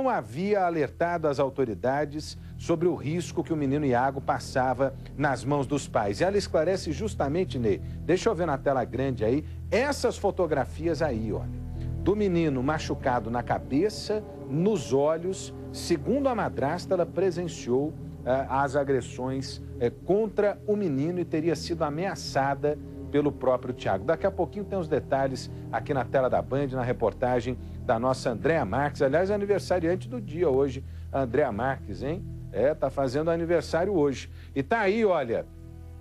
não havia alertado as autoridades sobre o risco que o menino Iago passava nas mãos dos pais. E ela esclarece justamente, Ney, deixa eu ver na tela grande aí, essas fotografias aí, olha, do menino machucado na cabeça, nos olhos. Segundo a madrasta, ela presenciou as agressões contra o menino e teria sido ameaçada pelo próprio Tiago. Daqui a pouquinho tem os detalhes aqui na tela da Band, na reportagem da nossa Andréa Marques. Aliás, é aniversariante do dia hoje, a Andréa Marques, hein? Tá fazendo aniversário hoje. E tá aí, olha,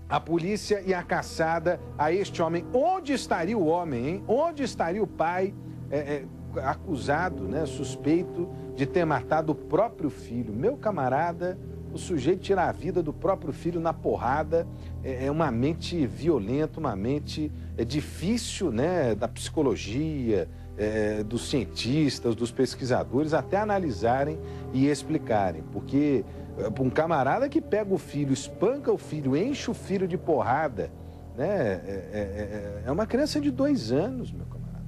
a polícia e a caçada a este homem. Onde estaria o homem, hein? Onde estaria o pai acusado, né, suspeito de ter matado o próprio filho? Meu camarada, o sujeito tirar a vida do próprio filho na porrada é uma mente violenta, uma mente difícil, né, da psicologia, dos cientistas, dos pesquisadores, até analisarem e explicarem. Porque um camarada que pega o filho, espanca o filho, enche o filho de porrada, né, é uma criança de 2 anos, meu camarada.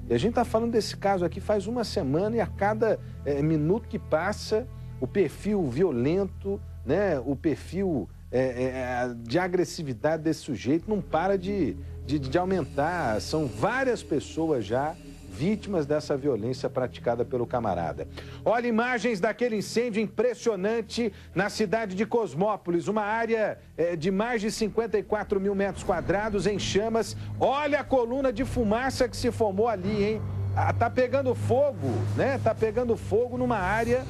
E a gente está falando desse caso aqui faz uma semana e a cada minuto que passa, o perfil violento, né, o perfil de agressividade desse sujeito não para de aumentar. São várias pessoas já vítimas dessa violência praticada pelo camarada. Olha, imagens daquele incêndio impressionante na cidade de Cosmópolis, uma área de mais de 54 mil metros quadrados em chamas. Olha a coluna de fumaça que se formou ali, hein? Tá pegando fogo, né? Tá pegando fogo numa área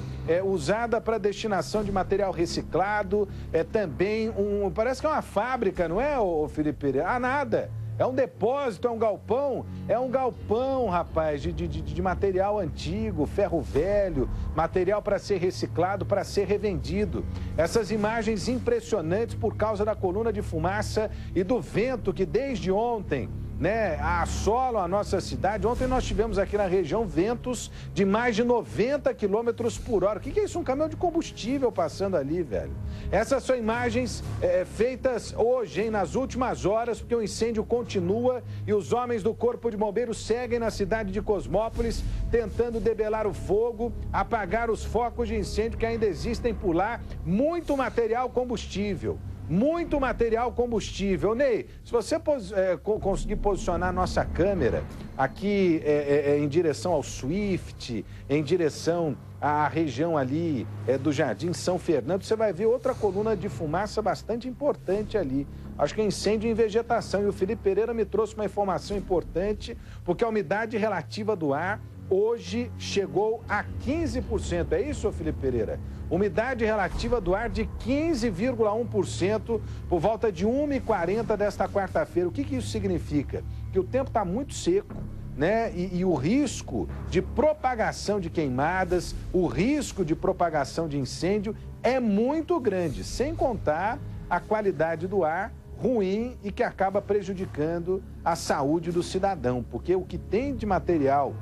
usada para destinação de material reciclado. Também parece que é uma fábrica, não é, ô Felipe Pereira? Ah, nada. É um depósito, é um galpão? É um galpão, rapaz, de material antigo, ferro velho, material para ser reciclado, para ser revendido. Essas imagens impressionantes por causa da coluna de fumaça e do vento que desde ontem, né, assolam a nossa cidade. Ontem nós tivemos aqui na região ventos de mais de 90 quilômetros por hora. O que é isso? Um caminhão de combustível passando ali, velho. Essas são imagens feitas hoje, hein, nas últimas horas, porque o incêndio continua e os homens do Corpo de Bombeiros seguem na cidade de Cosmópolis tentando debelar o fogo, apagar os focos de incêndio que ainda existem por lá. Muito material combustível. Muito material combustível. Ney, se você conseguir posicionar nossa câmera aqui em direção ao Swift, em direção à região ali do Jardim São Fernando, você vai ver outra coluna de fumaça bastante importante ali. Acho que é incêndio em vegetação. E o Felipe Pereira me trouxe uma informação importante, porque a umidade relativa do ar hoje chegou a 15%. É isso, Felipe Pereira? Umidade relativa do ar de 15,1% por volta de 1h40 desta quarta-feira. O que isso significa? Que o tempo está muito seco, né? E o risco de propagação de queimadas, o risco de propagação de incêndio é muito grande, sem contar a qualidade do ar ruim e que acaba prejudicando a saúde do cidadão, porque o que tem de material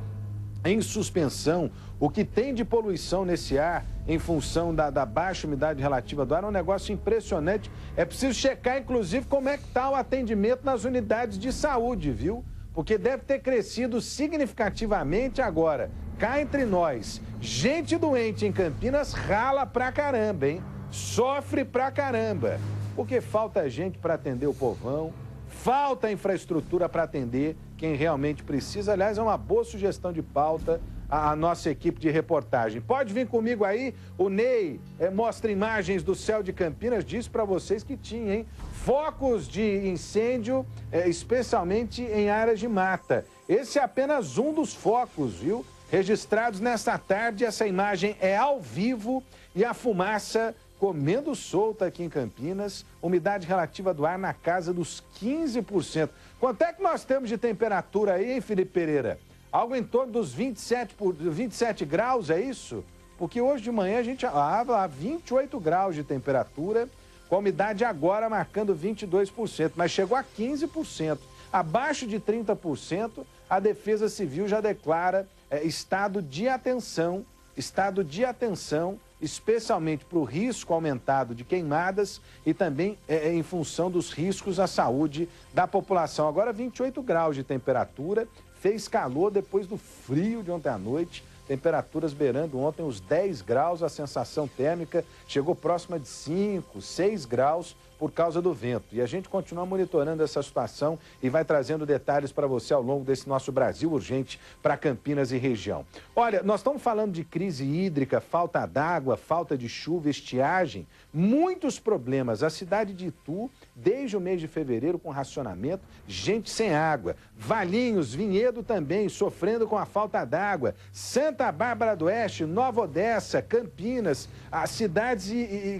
em suspensão, o que tem de poluição nesse ar em função da baixa umidade relativa do ar é um negócio impressionante. É preciso checar, inclusive, como é que está o atendimento nas unidades de saúde, viu? Porque deve ter crescido significativamente agora. Cá entre nós, gente doente em Campinas rala pra caramba, hein? Sofre pra caramba. Porque falta gente para atender o povão, falta infraestrutura para atender quem realmente precisa. Aliás, é uma boa sugestão de pauta a nossa equipe de reportagem. Pode vir comigo aí, o Ney mostra imagens do céu de Campinas, disse para vocês que tinha, hein? Focos de incêndio, especialmente em áreas de mata. Esse é apenas um dos focos, viu? Registrados nesta tarde, essa imagem é ao vivo e a fumaça comendo solta aqui em Campinas, umidade relativa do ar na casa dos 15%. Quanto é que nós temos de temperatura aí, hein, Felipe Pereira? Algo em torno dos 27 graus, é isso? Porque hoje de manhã a gente falava 28 graus de temperatura, com a umidade agora marcando 22%, mas chegou a 15%. Abaixo de 30%, a Defesa Civil já declara estado de atenção, especialmente para o risco aumentado de queimadas e também em função dos riscos à saúde da população. Agora 28 graus de temperatura, fez calor depois do frio de ontem à noite, temperaturas beirando ontem os 10 graus, a sensação térmica chegou próxima de 5, 6 graus por causa do vento. E a gente continua monitorando essa situação e vai trazendo detalhes para você ao longo desse nosso Brasil Urgente para Campinas e região. Olha, nós estamos falando de crise hídrica, falta d'água, falta de chuva, estiagem, muitos problemas. A cidade de Itu, desde o mês de fevereiro, com racionamento, gente sem água. Valinhos, Vinhedo também, sofrendo com a falta d'água. Santa Bárbara do Oeste, Nova Odessa, Campinas, as cidades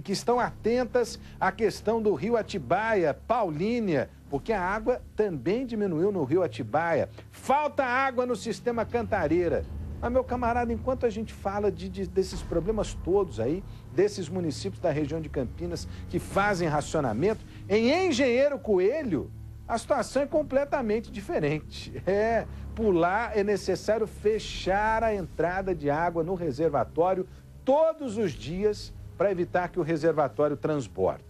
que estão atentas à questão do Rio Atibaia, Paulínia, porque a água também diminuiu no Rio Atibaia. Falta água no sistema Cantareira. Mas, meu camarada, enquanto a gente fala desses problemas todos aí, desses municípios da região de Campinas que fazem racionamento, em Engenheiro Coelho, a situação é completamente diferente. Por lá é necessário fechar a entrada de água no reservatório todos os dias para evitar que o reservatório transborde.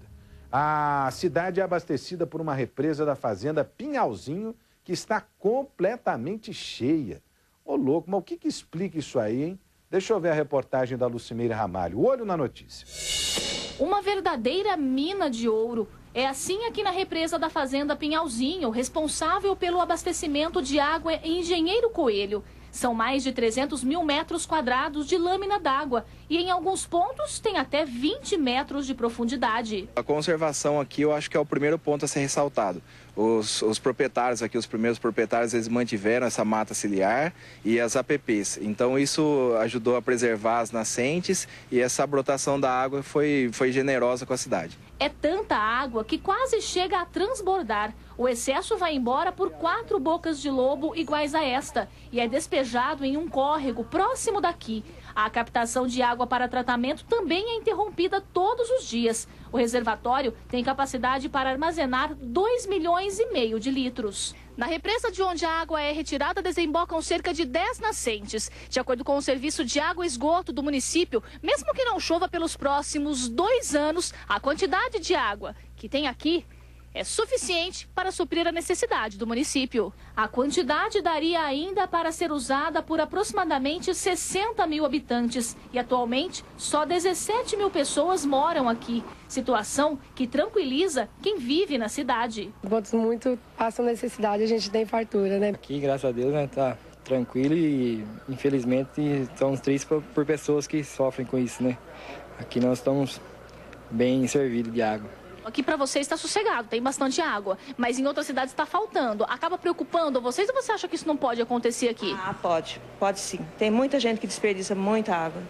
A cidade é abastecida por uma represa da fazenda Pinhalzinho, que está completamente cheia. Ô, louco, mas o que explica isso aí, hein? Deixa eu ver a reportagem da Lucimeira Ramalho. Olho na notícia. Uma verdadeira mina de ouro. É assim aqui na represa da fazenda Pinhalzinho, responsável pelo abastecimento de água em Engenheiro Coelho. São mais de 300 mil metros quadrados de lâmina d'água e em alguns pontos tem até 20 metros de profundidade. A conservação aqui eu acho que é o primeiro ponto a ser ressaltado. Os proprietários aqui, os primeiros proprietários, eles mantiveram essa mata ciliar e as APPs. Então isso ajudou a preservar as nascentes e essa brotação da água foi generosa com a cidade. É tanta água que quase chega a transbordar. O excesso vai embora por 4 bocas de lobo iguais a esta e é despejado em um córrego próximo daqui. A captação de água para tratamento também é interrompida todos os dias. O reservatório tem capacidade para armazenar 2,5 milhões de litros. Na represa de onde a água é retirada, desembocam cerca de 10 nascentes. De acordo com o Serviço de Água e Esgoto do município, mesmo que não chova pelos próximos 2 anos, a quantidade de água que tem aqui é suficiente para suprir a necessidade do município. A quantidade daria ainda para ser usada por aproximadamente 60 mil habitantes e atualmente só 17 mil pessoas moram aqui. Situação que tranquiliza quem vive na cidade. Enquanto muito passam necessidade, a gente tem fartura, né? Aqui, graças a Deus, né, tá tranquilo e infelizmente estamos tristes por pessoas que sofrem com isso, né? Aqui nós estamos bem servidos de água. Aqui para vocês está sossegado, tem bastante água, mas em outras cidades está faltando. Acaba preocupando vocês ou você acha que isso não pode acontecer aqui? Ah, pode sim. Tem muita gente que desperdiça muita água,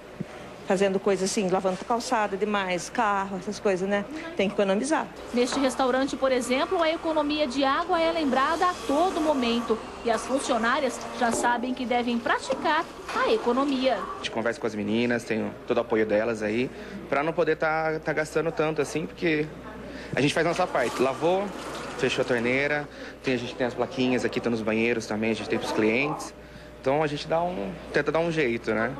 fazendo coisas assim, lavando calçada demais, carro, essas coisas, né? Tem que economizar. Neste restaurante, por exemplo, a economia de água é lembrada a todo momento. E as funcionárias já sabem que devem praticar a economia. A gente conversa com as meninas, tem todo o apoio delas aí, para não poder tá gastando tanto assim, porque a gente faz a nossa parte. Lavou, fechou a torneira, a gente tem as plaquinhas aqui, tá nos banheiros também, a gente tem para os clientes. Então a gente tenta dar um jeito, né?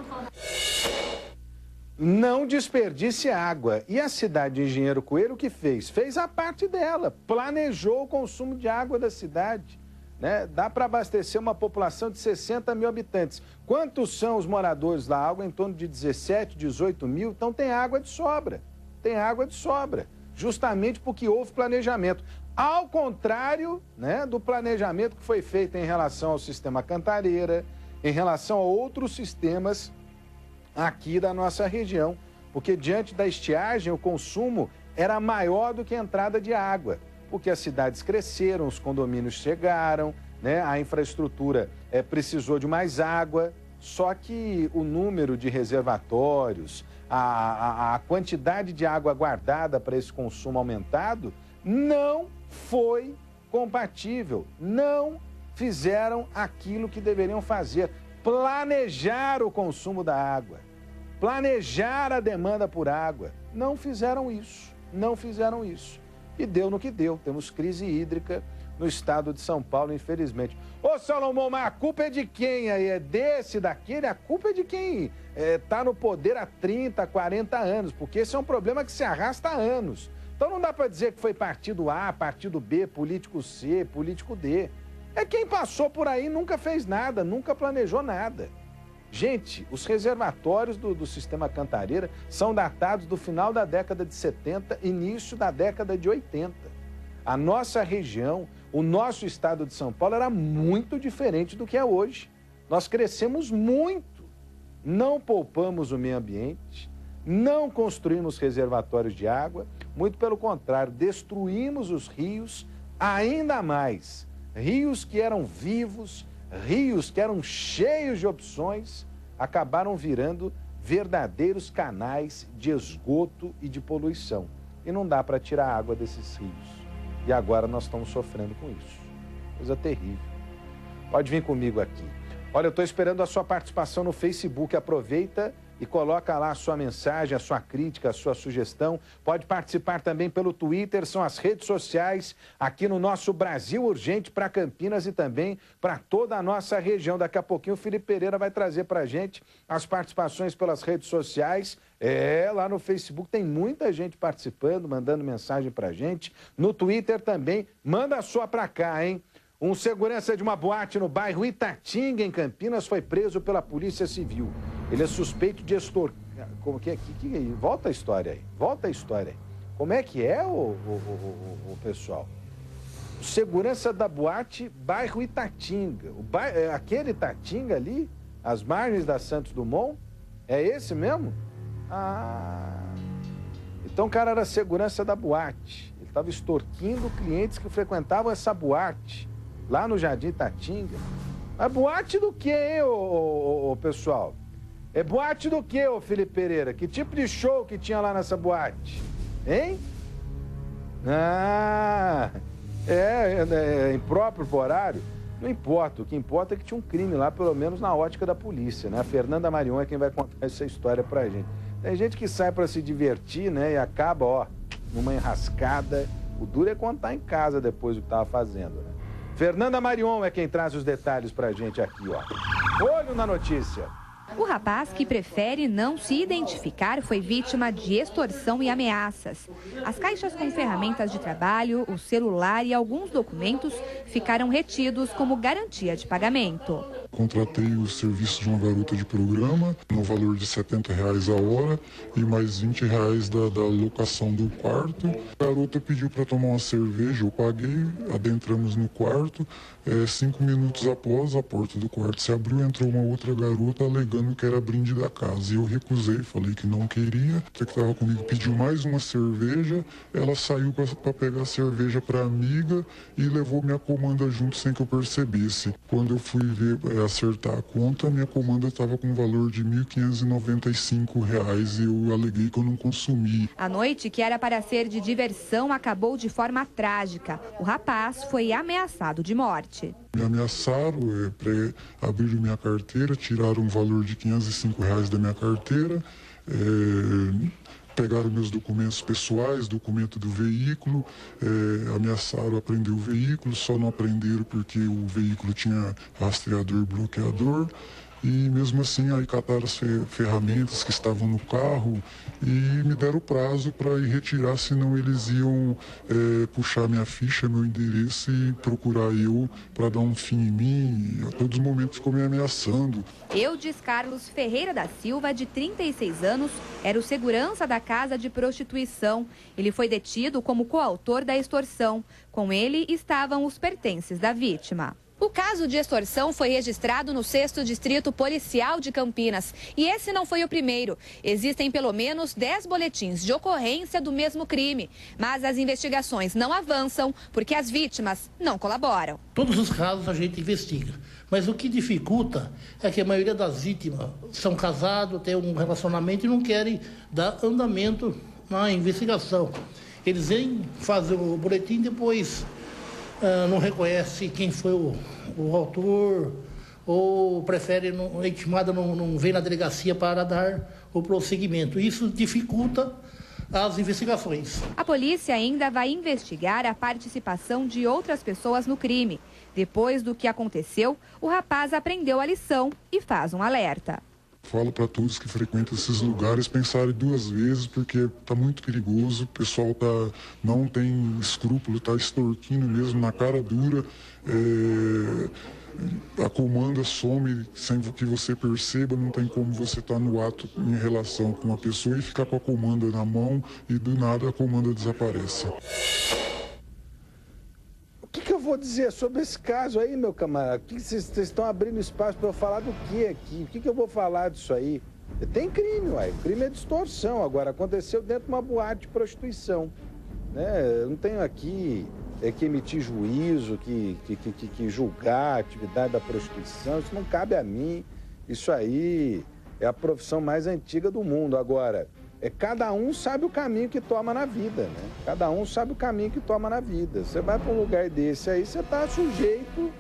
Não desperdice água. E a cidade de Engenheiro Coelho o que fez? Fez a parte dela, planejou o consumo de água da cidade. Né? Dá para abastecer uma população de 60 mil habitantes. Quantos são os moradores lá? Algo em torno de 17, 18 mil. Então tem água de sobra. Tem água de sobra. Justamente porque houve planejamento. Ao contrário, né, do planejamento que foi feito em relação ao sistema Cantareira, em relação a outros sistemas aqui da nossa região. Porque diante da estiagem, o consumo era maior do que a entrada de água. Porque as cidades cresceram, os condomínios chegaram, né, a infraestrutura precisou de mais água. Só que o número de reservatórios, a quantidade de água guardada para esse consumo aumentado não foi compatível. Não fizeram aquilo que deveriam fazer. Planejar o consumo da água. Planejar a demanda por água. Não fizeram isso. Não fizeram isso. E deu no que deu. Temos crise hídrica no estado de São Paulo, infelizmente. Ô, Salomão, mas a culpa é de quem aí? É desse, daquele? A culpa é de quem está no poder há 30, 40 anos, porque esse é um problema que se arrasta há anos. Então não dá para dizer que foi partido A, partido B, político C, político D. É quem passou por aí, nunca fez nada, nunca planejou nada. Gente, os reservatórios do sistema Cantareira são datados do final da década de 70, início da década de 80. A nossa região, o nosso estado de São Paulo era muito diferente do que é hoje. Nós crescemos muito, não poupamos o meio ambiente, não construímos reservatórios de água, muito pelo contrário, destruímos os rios ainda mais. Rios que eram vivos, rios que eram cheios de opções, acabaram virando verdadeiros canais de esgoto e de poluição. E não dá para tirar a água desses rios. E agora nós estamos sofrendo com isso. Coisa terrível. Pode vir comigo aqui. Olha, eu estou esperando a sua participação no Facebook. Aproveita e coloca lá a sua mensagem, a sua crítica, a sua sugestão. Pode participar também pelo Twitter, são as redes sociais aqui no nosso Brasil Urgente para Campinas e também para toda a nossa região. Daqui a pouquinho o Felipe Pereira vai trazer para a gente as participações pelas redes sociais. Lá no Facebook tem muita gente participando, mandando mensagem para a gente. No Twitter também, manda a sua para cá, hein? Um segurança de uma boate no bairro Itatinga, em Campinas, foi preso pela Polícia Civil. Ele é suspeito de extorcar... Como que é? Volta a história aí. Volta a história aí. Como é que é, o pessoal? Segurança da boate, bairro Itatinga. Aquele Itatinga ali, às margens da Santos Dumont, é esse mesmo? Então o cara era segurança da boate. Ele estava extorquindo clientes que frequentavam essa boate. Lá no Jardim Itatinga. Mas boate do quê, hein, pessoal? É boate do quê, Felipe Pereira? Que tipo de show que tinha lá nessa boate? Hein? É impróprio pro horário? Não importa. O que importa é que tinha um crime lá, pelo menos na ótica da polícia, né? A Fernanda Marion é quem vai contar essa história pra gente. Tem gente que sai pra se divertir, né? E acaba, numa enrascada. O duro é contar em casa depois o que tava fazendo, né? Fernanda Marion é quem traz os detalhes pra gente aqui, Olho na notícia. O rapaz, que prefere não se identificar, foi vítima de extorsão e ameaças. As caixas com ferramentas de trabalho, o celular e alguns documentos ficaram retidos como garantia de pagamento. Contratei o serviço de uma garota de programa no valor de R$70 a hora e mais R$20 da locação do quarto. A garota pediu para tomar uma cerveja, eu paguei, adentramos no quarto. 5 minutos após, a porta do quarto se abriu, entrou uma outra garota alegando que era brinde da casa. E eu recusei, falei que não queria. A que estava comigo pediu mais uma cerveja, ela saiu para pegar a cerveja para a amiga e levou minha comanda junto sem que eu percebesse. Quando eu fui ver, acertar a conta, minha comanda estava com um valor de R$ 1.595 e eu aleguei que eu não consumi. A noite, que era para ser de diversão, acabou de forma trágica. O rapaz foi ameaçado de morte. Me ameaçaram, abriram minha carteira, tiraram um valor de R$505 da minha carteira, pegaram meus documentos pessoais, documento do veículo, ameaçaram apreender o veículo, só não aprenderam porque o veículo tinha rastreador bloqueador. E mesmo assim, aí cataram as ferramentas que estavam no carro e me deram prazo para ir retirar, senão eles iam puxar minha ficha, meu endereço e procurar eu para dar um fim em mim. E a todos os momentos ficou me ameaçando. Eudes Carlos Ferreira da Silva, de 36 anos, era o segurança da casa de prostituição. Ele foi detido como coautor da extorsão. Com ele estavam os pertences da vítima. O caso de extorsão foi registrado no 6º Distrito Policial de Campinas. E esse não foi o primeiro. Existem pelo menos 10 boletins de ocorrência do mesmo crime. Mas as investigações não avançam porque as vítimas não colaboram. Todos os casos a gente investiga. Mas o que dificulta é que a maioria das vítimas são casados, têm um relacionamento e não querem dar andamento na investigação. Eles vêm fazer o boletim e depois... não reconhece quem foi o autor ou prefere, a intimada não vem na delegacia para dar o prosseguimento. Isso dificulta as investigações. A polícia ainda vai investigar a participação de outras pessoas no crime. Depois do que aconteceu, o rapaz aprendeu a lição e faz um alerta. Falo para todos que frequentam esses lugares pensarem 2 vezes, porque está muito perigoso, o pessoal não tem escrúpulo, está extorquindo mesmo na cara dura. a comanda some sem que você perceba, não tem como você estar no ato em relação com uma pessoa e ficar com a comanda na mão e do nada a comanda desaparece. O que eu vou dizer sobre esse caso aí, meu camarada? Vocês estão abrindo espaço para eu falar do que aqui? O que eu vou falar disso aí? Tem crime, uai. Crime é de extorsão. Agora, aconteceu dentro de uma boate de prostituição. Né? Eu não tenho aqui que emitir juízo, que julgar a atividade da prostituição. Isso não cabe a mim. Isso aí é a profissão mais antiga do mundo. Agora, cada um sabe o caminho que toma na vida, né? Cada um sabe o caminho que toma na vida. Você vai para um lugar desse aí, você está sujeito,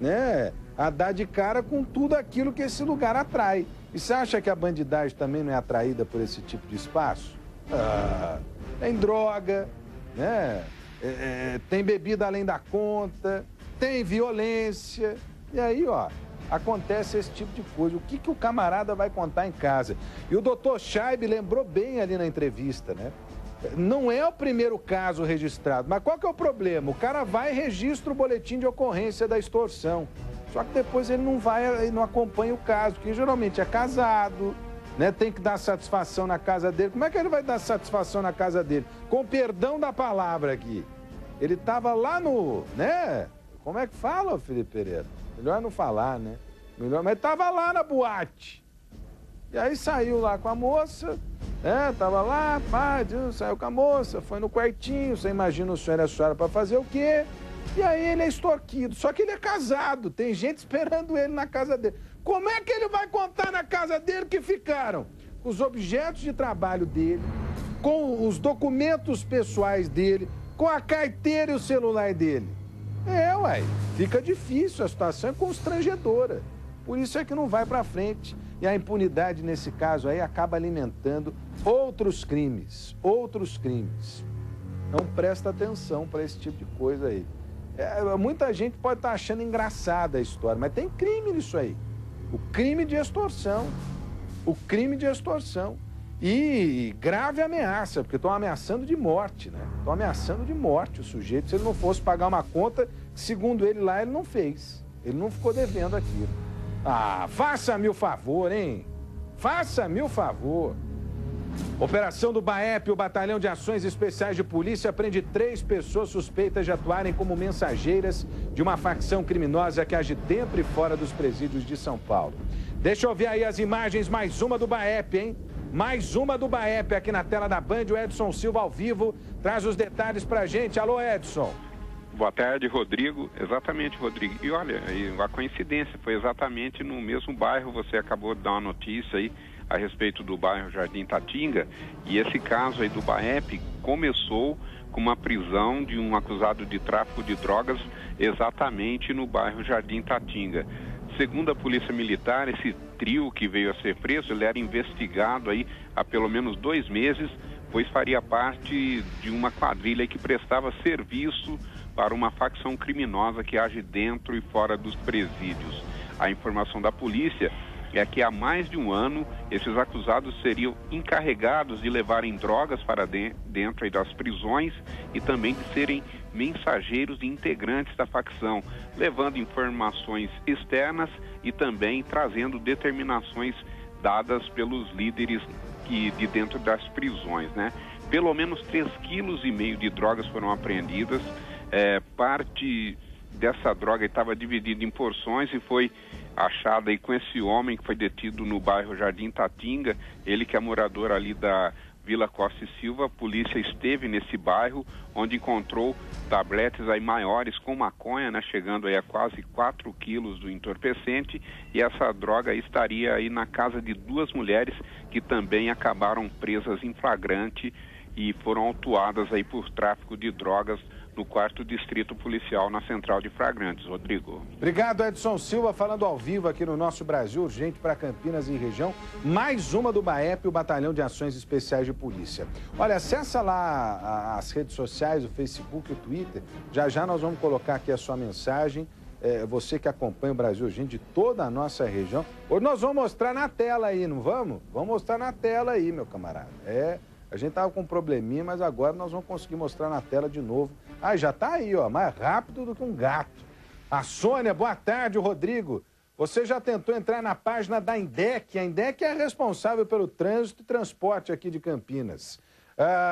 né, a dar de cara com tudo aquilo que esse lugar atrai. E você acha que a bandidagem também não é atraída por esse tipo de espaço? Tem droga, né? Tem bebida além da conta, tem violência. E aí, ó, acontece esse tipo de coisa. O que o camarada vai contar em casa? E o doutor Scheib lembrou bem ali na entrevista, né? Não é o primeiro caso registrado, mas qual que é o problema? O cara vai e registra o boletim de ocorrência da extorsão. Só que depois ele não vai e não acompanha o caso, porque geralmente é casado, né? Tem que dar satisfação na casa dele. Como é que ele vai dar satisfação na casa dele? Com perdão da palavra aqui. Ele estava lá no, né? Como é que fala, Felipe Pereira? Melhor não falar, né? Mas estava lá na boate. E aí saiu lá com a moça, né? Tava lá, saiu com a moça, foi no quartinho. Você imagina o senhor e a senhora para fazer o quê? E aí ele é extorquido. Só que ele é casado, tem gente esperando ele na casa dele. Como é que ele vai contar na casa dele que ficaram os objetos de trabalho dele, com os documentos pessoais dele, com a carteira e o celular dele? Uai, fica difícil, a situação é constrangedora. Por isso é que não vai para frente. E a impunidade, nesse caso aí, acaba alimentando outros crimes. Então presta atenção para esse tipo de coisa aí. Muita gente pode estar achando engraçada a história, mas tem crime nisso aí. O crime de extorsão. E grave ameaça, porque estão ameaçando de morte, né? Estão ameaçando de morte o sujeito se ele não fosse pagar uma conta que, segundo ele lá, ele não fez. Ele não ficou devendo aquilo. Faça-me o favor, hein? Faça-me o favor. Operação do BAEP, o Batalhão de Ações Especiais de Polícia, prende 3 pessoas suspeitas de atuarem como mensageiras de uma facção criminosa que age dentro e fora dos presídios de São Paulo. Deixa eu ver aí as imagens, mais uma do BAEP, hein? Mais uma do BAEP aqui na tela da Band. O Edson Silva ao vivo traz os detalhes pra gente. Alô, Edson. Boa tarde, Rodrigo. Exatamente, Rodrigo. E olha, a coincidência foi exatamente no mesmo bairro. Você acabou de dar uma notícia aí a respeito do bairro Jardim Tatinga. E esse caso aí do BAEP começou com uma prisão de um acusado de tráfico de drogas exatamente no bairro Jardim Tatinga. Segundo a Polícia Militar, esse trio que veio a ser preso, ele era investigado aí há pelo menos 2 meses, pois faria parte de uma quadrilha que prestava serviço para uma facção criminosa que age dentro e fora dos presídios. A informação da polícia é que há mais de um ano esses acusados seriam encarregados de levarem drogas para dentro aí das prisões e também de serem mensageiros e integrantes da facção, levando informações externas e também trazendo determinações dadas pelos líderes de dentro das prisões, né? Pelo menos 3,5 kg de drogas foram apreendidas. Parte dessa droga estava dividida em porções e foi achada aí com esse homem que foi detido no bairro Jardim Tatinga, ele que é morador ali da Vila Costa e Silva. A polícia esteve nesse bairro, onde encontrou tabletes aí maiores com maconha, né, chegando aí a quase 4 quilos do entorpecente, e essa droga aí estaria aí na casa de 2 mulheres que também acabaram presas em flagrante e foram autuadas aí por tráfico de drogas no 4º Distrito Policial na Central de Flagrantes. Rodrigo. Obrigado, Edson Silva, falando ao vivo aqui no nosso Brasil Urgente para Campinas e região. Mais uma do BAEP, o Batalhão de Ações Especiais de Polícia. Olha, acessa lá as redes sociais, o Facebook, o Twitter. Já já nós vamos colocar aqui a sua mensagem. Você que acompanha o Brasil Urgente de toda a nossa região. Hoje nós vamos mostrar na tela aí, não vamos? Vamos mostrar na tela aí, meu camarada. A gente tava com um probleminha, mas agora nós vamos conseguir mostrar na tela de novo. Já tá aí, ó, mais rápido do que um gato. A Sônia, boa tarde, Rodrigo. Você já tentou entrar na página da INDEC? A INDEC é responsável pelo trânsito e transporte aqui de Campinas.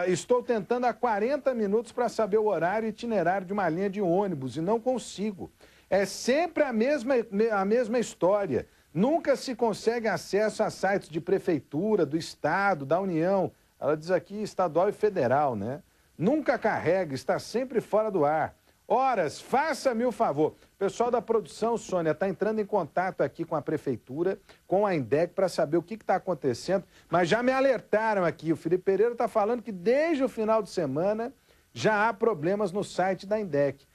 Estou tentando há 40 minutos para saber o horário e itinerário de uma linha de ônibus e não consigo. É sempre a mesma história. Nunca se consegue acesso a sites de prefeitura, do estado, da União. Ela diz aqui estadual e federal, né? Nunca carrega, está sempre fora do ar. Horas, faça-me o favor. O pessoal da produção, Sônia, está entrando em contato aqui com a prefeitura, com a INDEC, para saber o que está acontecendo. Mas já me alertaram aqui. O Felipe Pereira está falando que desde o final de semana já há problemas no site da INDEC.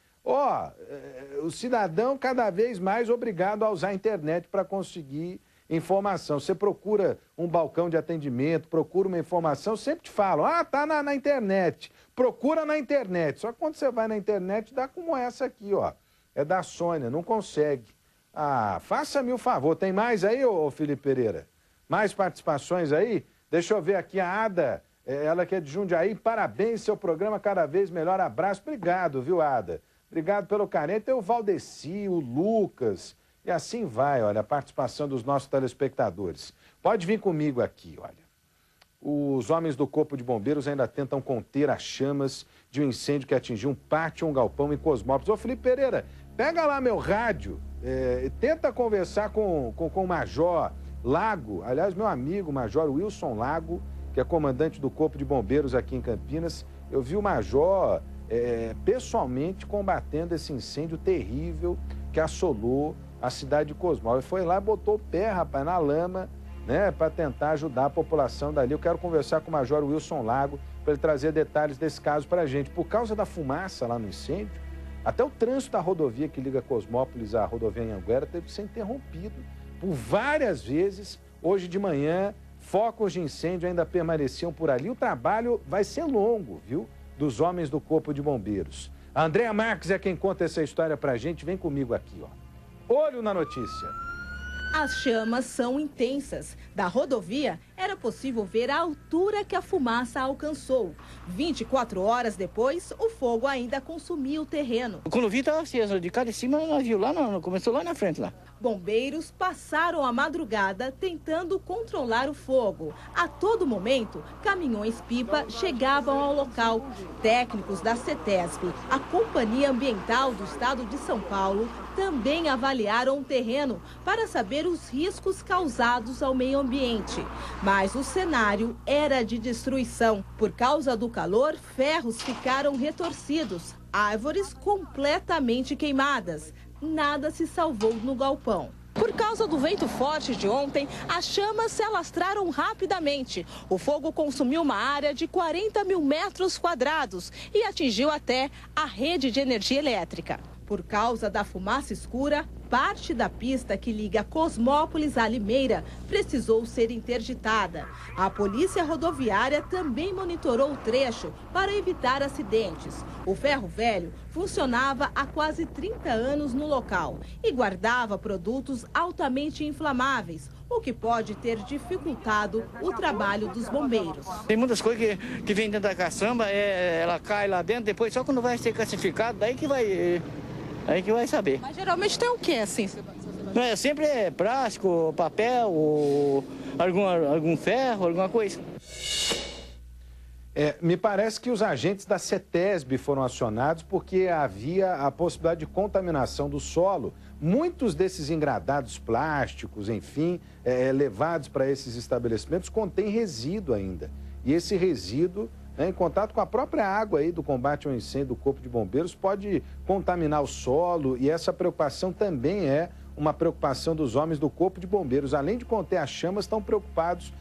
O cidadão cada vez mais obrigado a usar a internet para conseguir informação. Você procura um balcão de atendimento, procura uma informação, sempre te falam, tá na internet, procura na internet. Só que quando você vai na internet, dá como essa aqui, ó. É da Sônia, não consegue. Faça-me o favor. Tem mais aí, ô Felipe Pereira? Mais participações aí? Deixa eu ver aqui a Ada, ela que é de Jundiaí. Parabéns, seu programa cada vez melhor. Abraço. Obrigado, viu, Ada? Obrigado pelo carinho. Tem o Valdeci, o Lucas, e assim vai, olha, a participação dos nossos telespectadores. Pode vir comigo aqui, olha. Os homens do Corpo de Bombeiros ainda tentam conter as chamas de um incêndio que atingiu um pátio, um galpão em Cosmópolis. Ô, Felipe Pereira, pega lá meu rádio, tenta conversar com o Major Lago, aliás, meu amigo, Major Wilson Lago, que é comandante do Corpo de Bombeiros aqui em Campinas. Eu vi o Major pessoalmente combatendo esse incêndio terrível que assolou a cidade de Cosmópolis. Foi lá e botou o pé, rapaz, na lama, né, para tentar ajudar a população dali. Eu quero conversar com o Major Wilson Lago para ele trazer detalhes desse caso para a gente. Por causa da fumaça lá no incêndio, até o trânsito da rodovia que liga Cosmópolis à rodovia Anhanguera teve que ser interrompido por várias vezes. Hoje de manhã, focos de incêndio ainda permaneciam por ali. O trabalho vai ser longo, viu, dos homens do Corpo de Bombeiros. A Andréa Marques é quem conta essa história para a gente. Vem comigo aqui, ó. Olho na notícia. As chamas são intensas. Da rodovia, era possível ver a altura que a fumaça alcançou. 24 horas depois, o fogo ainda consumia o terreno. Quando vi, estava aceso. De cá de cima, nós viu lá, começou lá na frente, lá. Bombeiros passaram a madrugada tentando controlar o fogo. A todo momento, caminhões-pipa chegavam ao local. Técnicos da CETESB, a Companhia Ambiental do Estado de São Paulo, também avaliaram o terreno para saber os riscos causados ao meio ambiente. Mas o cenário era de destruição. Por causa do calor, ferros ficaram retorcidos, árvores completamente queimadas. Nada se salvou no galpão. Por causa do vento forte de ontem, as chamas se alastraram rapidamente. O fogo consumiu uma área de 40 mil metros quadrados e atingiu até a rede de energia elétrica. Por causa da fumaça escura, parte da pista que liga Cosmópolis a Limeira precisou ser interditada. A polícia rodoviária também monitorou o trecho para evitar acidentes. O ferro velho funcionava há quase 30 anos no local e guardava produtos altamente inflamáveis, o que pode ter dificultado o trabalho dos bombeiros. Tem muitas coisas que vem dentro da caçamba, ela cai lá dentro, depois só quando vai ser classificado, daí que vai saber. Mas geralmente tem o que assim? Sempre é plástico, papel, ou algum ferro, alguma coisa. Me parece que os agentes da CETESB foram acionados porque havia a possibilidade de contaminação do solo. Muitos desses engradados plásticos, enfim, levados para esses estabelecimentos, contêm resíduo ainda. E esse resíduo, em contato com a própria água aí do combate ao incêndio do Corpo de Bombeiros, pode contaminar o solo, e essa preocupação também é uma preocupação dos homens do Corpo de Bombeiros. Além de conter as chamas, estão preocupados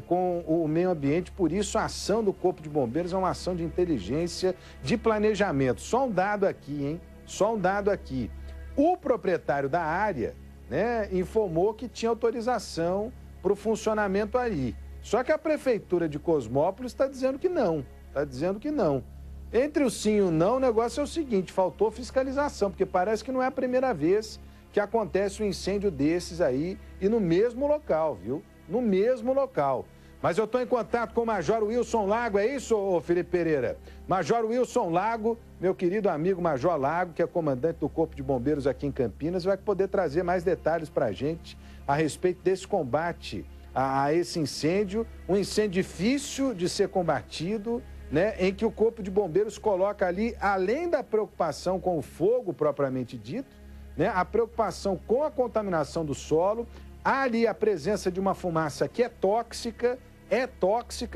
com o meio ambiente. Por isso, a ação do Corpo de Bombeiros é uma ação de inteligência, de planejamento. Só um dado aqui, hein? Só um dado aqui. O proprietário da área, né, informou que tinha autorização para o funcionamento ali. Só que a Prefeitura de Cosmópolis está dizendo que não. Está dizendo que não. Entre o sim e o não, o negócio é o seguinte: faltou fiscalização, porque parece que não é a primeira vez que acontece um incêndio desses aí e no mesmo local, viu? No mesmo local. Mas eu estou em contato com o Major Wilson Lago, é isso, Felipe Pereira? Major Wilson Lago, meu querido amigo Major Lago, que é comandante do Corpo de Bombeiros aqui em Campinas, vai poder trazer mais detalhes para a gente a respeito desse combate a esse incêndio, um incêndio difícil de ser combatido, né, em que o Corpo de Bombeiros coloca ali, além da preocupação com o fogo propriamente dito, né, a preocupação com a contaminação do solo, há ali a presença de uma fumaça que é tóxica,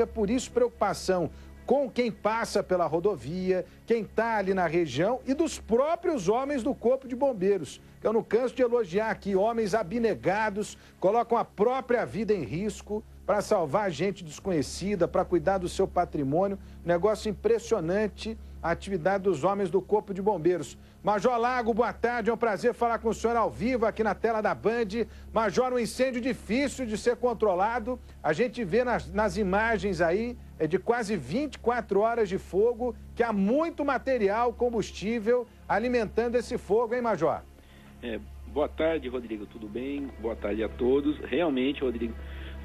por isso preocupação com quem passa pela rodovia, quem está ali na região e dos próprios homens do Corpo de Bombeiros. Eu não canso de elogiar aqui, homens abnegados, colocam a própria vida em risco para salvar gente desconhecida, para cuidar do seu patrimônio. Negócio impressionante a atividade dos homens do Corpo de Bombeiros. Major Lago, boa tarde, é um prazer falar com o senhor ao vivo aqui na tela da Band. Major, um incêndio difícil de ser controlado. A gente vê nas imagens aí, de quase 24 horas de fogo, que há muito material, combustível, alimentando esse fogo, hein, Major? Boa tarde, Rodrigo, tudo bem? Boa tarde a todos. Realmente, Rodrigo,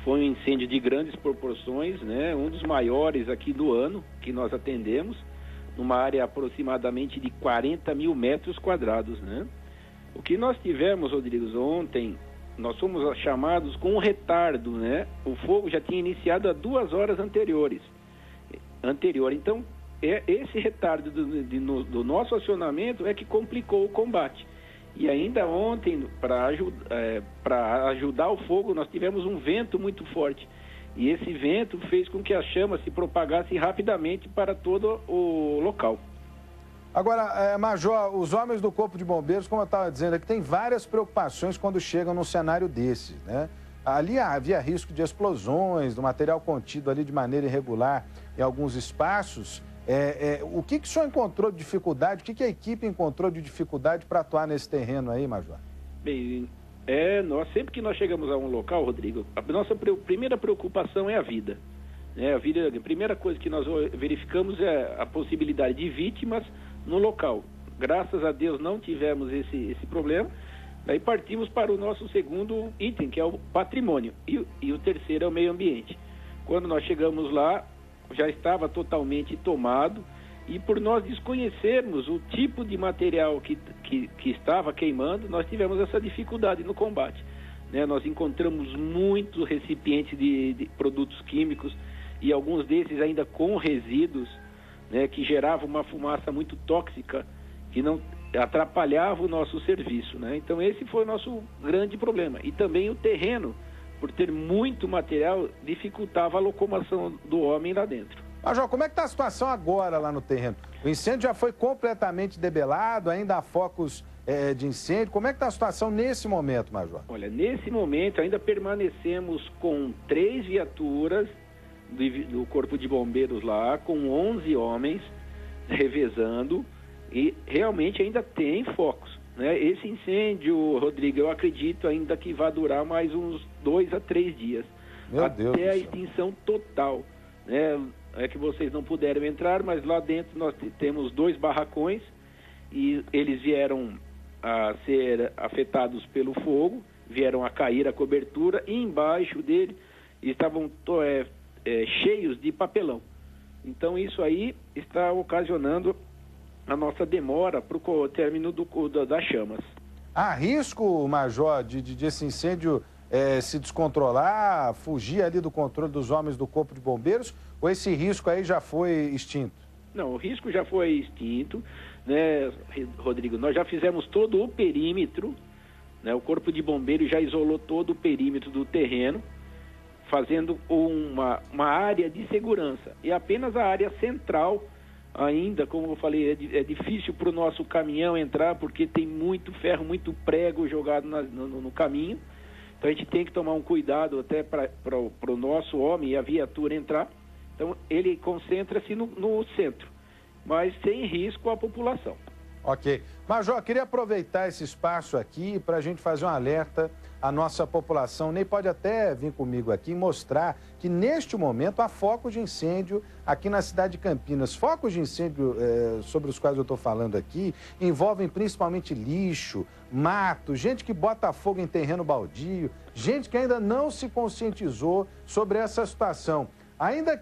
foi um incêndio de grandes proporções, né? Um dos maiores aqui do ano que nós atendemos, numa área aproximadamente de 40 mil metros quadrados, né? O que nós tivemos, Rodrigo, ontem, nós fomos chamados com um retardo, né? O fogo já tinha iniciado há 2 horas anterior. Então, esse retardo do nosso acionamento é que complicou o combate. E ainda ontem, para ajudar o fogo, nós tivemos um vento muito forte. E esse vento fez com que a chama se propagasse rapidamente para todo o local. Agora, Major, os homens do Corpo de Bombeiros, como eu estava dizendo, é que tem várias preocupações quando chegam num cenário desse, né? Ali havia risco de explosões, do material contido ali de maneira irregular em alguns espaços. O que o senhor encontrou de dificuldade, o que a equipe encontrou de dificuldade para atuar nesse terreno aí, Major? Bem, sempre que nós chegamos a um local, Rodrigo, a nossa primeira preocupação é a vida. A primeira coisa que nós verificamos é a possibilidade de vítimas no local. Graças a Deus não tivemos esse problema. Daí partimos para o nosso segundo item, que é o patrimônio, e o terceiro é o meio ambiente. Quando nós chegamos lá, já estava totalmente tomado, e por nós desconhecermos o tipo de material que estava queimando, nós tivemos essa dificuldade no combate, né? Nós encontramos muitos recipientes de produtos químicos, e alguns desses ainda com resíduos, né, que geravam uma fumaça muito tóxica, que não atrapalhava o nosso serviço, né? Então esse foi o nosso grande problema. E também o terreno, por ter muito material, dificultava a locomoção do homem lá dentro. Major, como é que está a situação agora lá no terreno? O incêndio já foi completamente debelado, ainda há focos de incêndio. Como é que está a situação nesse momento, Major? Olha, nesse momento ainda permanecemos com 3 viaturas do Corpo de Bombeiros lá, com 11 homens revezando, e realmente ainda tem focos, né? Esse incêndio, Rodrigo, eu acredito ainda que vai durar mais uns 2 a 3 dias. Meu Deus até a extinção total, né? É que vocês não puderam entrar, mas lá dentro nós temos 2 barracões e eles vieram a ser afetados pelo fogo, vieram a cair a cobertura, e embaixo dele estavam cheios de papelão. Então isso aí está ocasionando a nossa demora para o término das chamas. Há risco, Major, de esse incêndio se descontrolar, fugir ali do controle dos homens do Corpo de Bombeiros, ou esse risco aí já foi extinto? Não, o risco já foi extinto, né, Rodrigo? Nós já fizemos todo o perímetro, né? O Corpo de Bombeiros já isolou todo o perímetro do terreno, fazendo uma área de segurança. E apenas a área central ainda, como eu falei, é difícil para o nosso caminhão entrar, porque tem muito ferro, muito prego jogado no caminho. Então a gente tem que tomar um cuidado até para o nosso homem e a viatura entrar. Então ele concentra-se no centro, mas sem risco à população. Ok. Major, queria aproveitar esse espaço aqui para a gente fazer um alerta a nossa população. Ney pode até vir comigo aqui e mostrar que neste momento há focos de incêndio aqui na cidade de Campinas. Focos de incêndio sobre os quais eu estou falando aqui envolvem principalmente lixo, mato, gente que bota fogo em terreno baldio, gente que ainda não se conscientizou sobre essa situação. Ainda